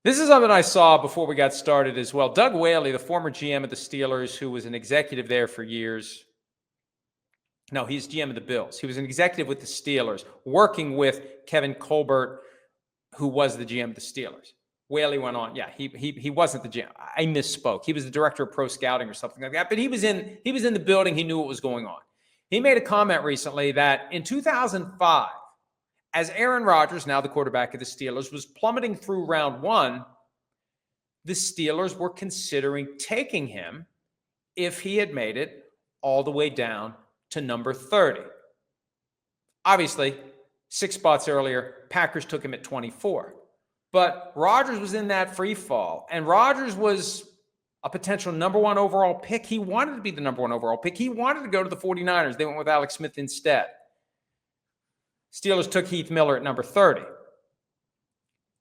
This is something I saw before we got started as well. Doug Whaley, the former GM of the Steelers, who was an executive there for years. No, he's GM of the Bills. He was an executive with the Steelers, working with Kevin Colbert, who was the GM of the Steelers. Whaley went on. Yeah, he wasn't the GM. I misspoke. He was the director of pro scouting or something like that. But he was in the building. He knew what was going on. He made a comment recently that in 2005, as Aaron Rodgers, now the quarterback of the Steelers, was plummeting through round one, the Steelers were considering taking him if he had made it all the way down to number 30. Obviously, 6 spots earlier, Packers took him at 24. But Rodgers was in that free fall, and Rodgers was a potential number 1 overall pick. He wanted to be the number 1 overall pick. He wanted to go to the 49ers. They went with Alex Smith instead. Steelers took Heath Miller at number 30.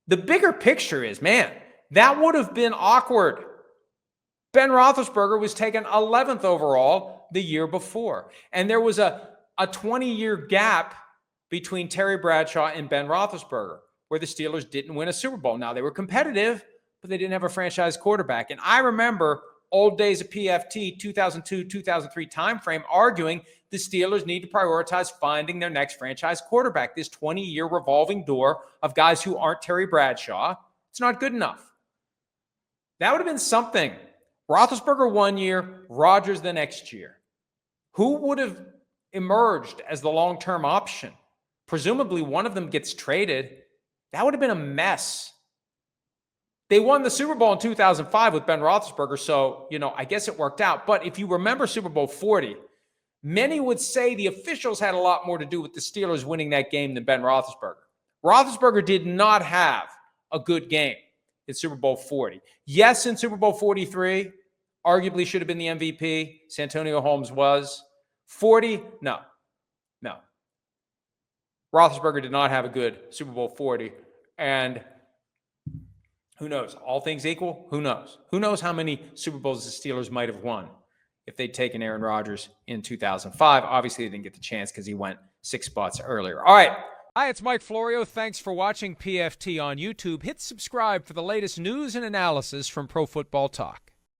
The bigger picture is, man, that would have been awkward. Ben Roethlisberger was taken 11th overall the year before. And there was a 20-year gap between Terry Bradshaw and Ben Roethlisberger, where the Steelers didn't win a Super Bowl. Now, they were competitive, but they didn't have a franchise quarterback. And I remember old days of PFT, 2002, 2003 timeframe, arguing the Steelers need to prioritize finding their next franchise quarterback. This 20-year revolving door of guys who aren't Terry Bradshaw, it's not good enough. That would have been something. Roethlisberger 1 year, Rodgers the next year. Who would have emerged as the long-term option? Presumably one of them gets traded. That would have been a mess. They won the Super Bowl in 2005 with Ben Roethlisberger, so, I guess it worked out. But if you remember Super Bowl 40, many would say the officials had a lot more to do with the Steelers winning that game than Ben Roethlisberger. Roethlisberger did not have a good game in Super Bowl 40. Yes, in Super Bowl 43, arguably should have been the MVP. Santonio Holmes was. 40, no. Roethlisberger did not have a good Super Bowl 40. And who knows? All things equal, who knows? Who knows how many Super Bowls the Steelers might have won if they'd taken Aaron Rodgers in 2005. Obviously, they didn't get the chance because he went 6 spots earlier. All right. Hi, it's Mike Florio. Thanks for watching PFT on YouTube. Hit subscribe for the latest news and analysis from Pro Football Talk.